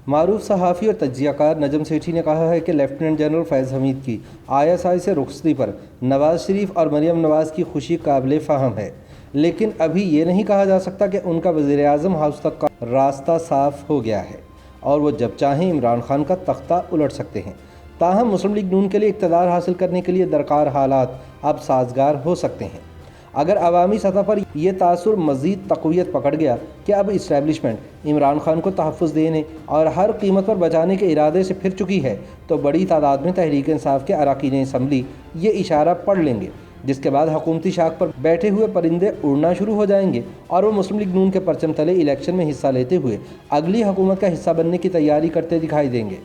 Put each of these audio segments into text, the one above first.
معروف صحافی اور تجزیہ کار نجم سیٹھی نے کہا ہے کہ لیفٹیننٹ جنرل فیض حمید کی ISI سے رخصتی پر نواز شریف اور مریم نواز کی خوشی قابل فہم ہے، لیکن ابھی یہ نہیں کہا جا سکتا کہ ان کا وزیر اعظم ہاؤس تک کا راستہ صاف ہو گیا ہے اور وہ جب چاہیں عمران خان کا تختہ الٹ سکتے ہیں۔ تاہم مسلم لیگ نون کے لیے اقتدار حاصل کرنے کے لیے درکار حالات اب سازگار ہو سکتے ہیں۔ اگر عوامی سطح پر یہ تاثر مزید تقویت پکڑ گیا کہ اب اسٹیبلشمنٹ عمران خان کو تحفظ دینے اور ہر قیمت پر بچانے کے ارادے سے پھر چکی ہے، تو بڑی تعداد میں تحریک انصاف کے اراکین اسمبلی یہ اشارہ پڑھ لیں گے، جس کے بعد حکومتی شاخ پر بیٹھے ہوئے پرندے اڑنا شروع ہو جائیں گے اور وہ مسلم لیگ نون کے پرچم تلے الیکشن میں حصہ لیتے ہوئے اگلی حکومت کا حصہ بننے کی تیاری کرتے دکھائی دیں گے۔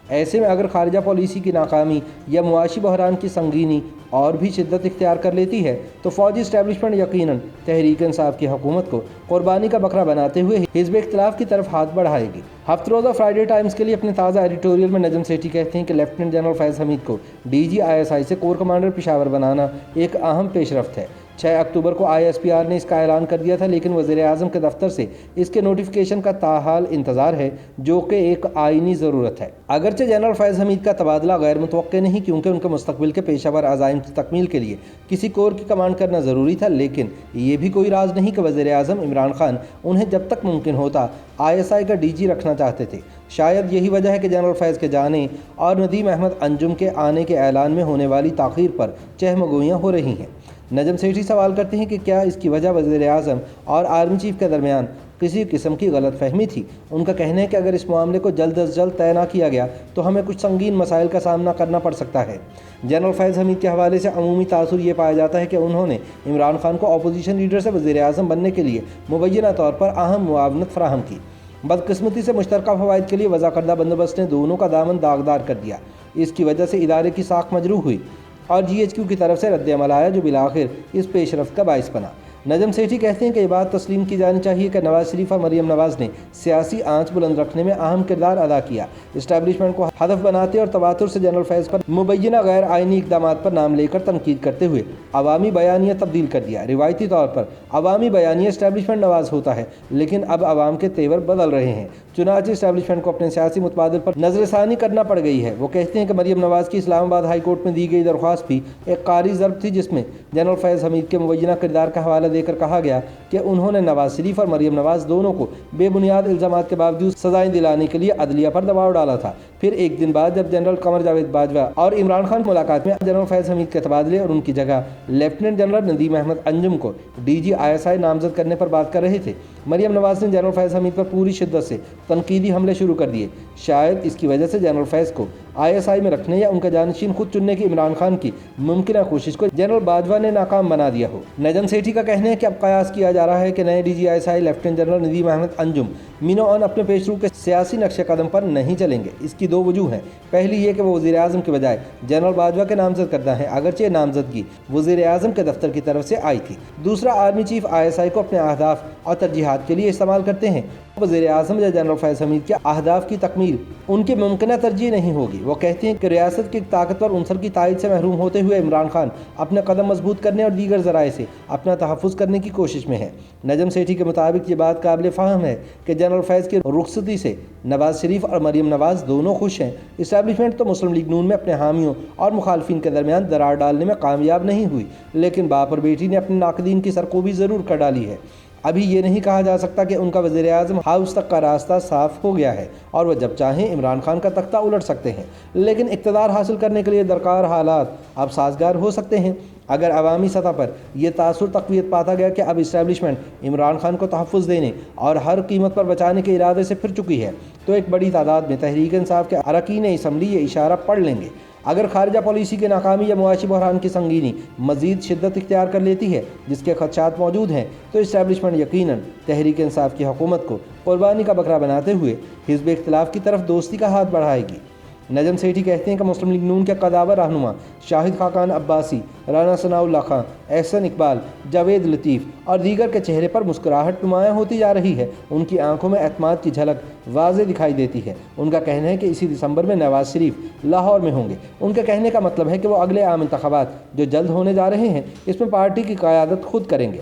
ایسے میں اگر خارجہ پالیسی کی ناکامی یا معاشی بحران کی سنگینی اور بھی شدت اختیار کر لیتی ہے تو فوجی اسٹیبلشمنٹ یقیناً تحریک انصاف کی حکومت کو قربانی کا بکرا بناتے ہوئے حزب اختلاف کی طرف ہاتھ بڑھائے گی۔ ہفتہ روزہ فرائیڈے ٹائمز کے لیے اپنے تازہ ایڈیٹوریل میں نجم سیٹھی کہتے ہیں کہ لیفٹیننٹ جنرل فیض حمید کو DG ISI سے کور کمانڈر پشاور بنانا ایک اہم پیش رفت ہے۔ 6 اکتوبر کو ISPR نے اس کا اعلان کر دیا تھا، لیکن وزیر اعظم کے دفتر سے اس کے نوٹیفیکیشن کا تاحال انتظار ہے، جو کہ ایک آئینی ضرورت ہے۔ اگرچہ جنرل فیض حمید کا تبادلہ غیر متوقع نہیں، کیونکہ ان کے مستقبل کے پیشہ ور عزائم کی تکمیل کے لیے کسی کور کی کمانڈ کرنا ضروری تھا، لیکن یہ بھی کوئی راز نہیں کہ وزیر اعظم عمران خان انہیں جب تک ممکن ہوتا ISI کا DG رکھنا چاہتے تھے۔ شاید یہی وجہ ہے کہ جنرل فیض کے جانے اور ندیم احمد انجم کے آنے کے اعلان میں ہونے والی تاخیر پر چہمگوئیاں ہو رہی ہیں۔ نجم سیٹھی سوال کرتے ہیں کہ کیا اس کی وجہ وزیر اعظم اور آرمی چیف کے درمیان کسی قسم کی غلط فہمی تھی؟ ان کا کہنا ہے کہ اگر اس معاملے کو جلد از جلد طے نہ کیا گیا تو ہمیں کچھ سنگین مسائل کا سامنا کرنا پڑ سکتا ہے۔ جنرل فیض حمید کے حوالے سے عمومی تاثر یہ پایا جاتا ہے کہ انہوں نے عمران خان کو اپوزیشن لیڈر سے وزیر اعظم بننے کے لیے مبینہ طور پر اہم معاونت فراہم کی۔ بدقسمتی سے مشترکہ فوائد کے لیے وضع کردہ بندوبست نے دونوں کا دامن داغدار کر دیا۔ اس کی وجہ سے ادارے کی ساکھ مجروح ہوئی اور GHQ کی طرف سے رد عمل آیا، جو بالآخر اس پیش رفت کا باعث بنا۔ نجم سیٹھی کہتے ہیں کہ یہ بات تسلیم کی جانی چاہیے کہ نواز شریف اور مریم نواز نے سیاسی آنچ بلند رکھنے میں اہم کردار ادا کیا۔ اسٹیبلشمنٹ کو ہدف بناتے اور تواتر سے جنرل فیض پر مبینہ غیر آئینی اقدامات پر نام لے کر تنقید کرتے ہوئے عوامی بیانیہ تبدیل کر دیا۔ روایتی طور پر عوامی بیانیہ اسٹیبلشمنٹ نواز ہوتا ہے، لیکن اب عوام کے تیور بدل رہے ہیں، چنانچہ اسٹیبلشمنٹ کو اپنے سیاسی متبادل پر نظر ثانی کرنا پڑ گئی ہے۔ وہ کہتے ہیں کہ مریم نواز کی اسلام آباد ہائی کورٹ میں دی گئی درخواست بھی ایک قاری ضرب تھی، جس میں جنرل فیض حمید کے مبینہ کردار کا حوالہ دے کر کہا گیا کہ انہوں نے نواز شریف اور مریم نواز دونوں کو بے بنیاد الزامات کے باوجود سزائیں دلانے کے لیے عدلیہ پر دباؤ ڈالا تھا۔ پھر ایک دن بعد جب جنرل قمر جاوید باجوہ اور عمران خان ملاقات میں جنرل فیض حمید کے تبادلے اور ان کی جگہ لیفٹیننٹ جنرل ندیم احمد انجم کو DG ISI نامزد کرنے پر بات کر رہے تھے، مریم نواز نے جنرل فیض حمید پر پوری شدت سے تنقیدی حملے شروع کر دیے۔ شاید اس کی وجہ سے جنرل فیض کو ISI میں رکھنے یا ان کا جانشین خود چننے کی عمران خان کی ممکنہ کوشش کو جنرل باجوہ نے ناکام بنا دیا ہو۔ نجم سیٹھی کا کہنا ہے کہ اب قیاس کیا جا رہا ہے کہ نئے DG ISI lieutenant general Nadeem Ahmed Anjum مینوان اپنے پیش رو کے سیاسی نقش قدم پر نہیں چلیں گے۔ اس کی 2 وجوہ ہیں۔ پہلی یہ کہ وہ وزیر اعظم کے بجائے جنرل باجوہ کے نامزد کردہ ہیں، اگرچہ یہ نامزدگی وزیر اعظم کے دفتر کی طرف سے آئی تھی۔ دوسرا، آرمی چیف ISI کو اپنے اہداف اور ترجیحات کے لیے استعمال کرتے ہیں۔ وزیر اعظم یا جنرل فیض حمید کے اہداف کی تکمیل ان کی ممکنہ ترجیح نہیں ہوگی۔ وہ کہتے ہیں کہ ریاست کے طاقتور عنصر کی تائید سے محروم ہوتے ہوئے عمران خان اپنے قدم مضبوط کرنے اور دیگر ذرائع سے اپنا تحفظ کرنے کی کوشش میں ہے۔ نجم سیٹھی کے مطابق یہ بات قابل فہم ہے کہ جنرل فیض کی رخصتی سے نواز شریف اور مریم نواز دونوں خوش ہیں۔ اسٹیبلشمنٹ تو مسلم لیگ نون میں اپنے حامیوں اور مخالفین کے درمیان درار ڈالنے میں کامیاب نہیں ہوئی، لیکن باپ اور بیٹی نے اپنے ناقدین کی سرکوبی ضرور کر ڈالی ہے۔ ابھی یہ نہیں کہا جا سکتا کہ ان کا وزیر اعظم ہاؤس تک کا راستہ صاف ہو گیا ہے اور وہ جب چاہیں عمران خان کا تختہ الٹ سکتے ہیں، لیکن اقتدار حاصل کرنے کے لیے درکار حالات اب سازگار ہو سکتے ہیں۔ اگر عوامی سطح پر یہ تاثر تقویت پاتا گیا کہ اب اسٹیبلشمنٹ عمران خان کو تحفظ دینے اور ہر قیمت پر بچانے کے ارادے سے پھر چکی ہے، تو ایک بڑی تعداد میں تحریک انصاف کے اراکین اسمبلی یہ اشارہ پڑھ لیں گے۔ اگر خارجہ پالیسی کی ناکامی یا معاشی بحران کی سنگینی مزید شدت اختیار کر لیتی ہے، جس کے خدشات موجود ہیں، تو اسٹیبلشمنٹ یقیناً تحریک انصاف کی حکومت کو قربانی کا بکرا بناتے ہوئے حزب اختلاف کی طرف دوستی کا ہاتھ بڑھائے گی۔ نجم سیٹھی کہتے ہیں کہ مسلم لیگ نون کے قداور رہنما شاہد خاقان عباسی، رانا ثناء اللہ خان، احسن اقبال، جاوید لطیف اور دیگر کے چہرے پر مسکراہٹ نمایاں ہوتی جا رہی ہے۔ ان کی آنکھوں میں اعتماد کی جھلک واضح دکھائی دیتی ہے۔ ان کا کہنا ہے کہ اسی دسمبر میں نواز شریف لاہور میں ہوں گے۔ ان کے کہنے کا مطلب ہے کہ وہ اگلے عام انتخابات جو جلد ہونے جا رہے ہیں، اس میں پارٹی کی قیادت خود کریں گے۔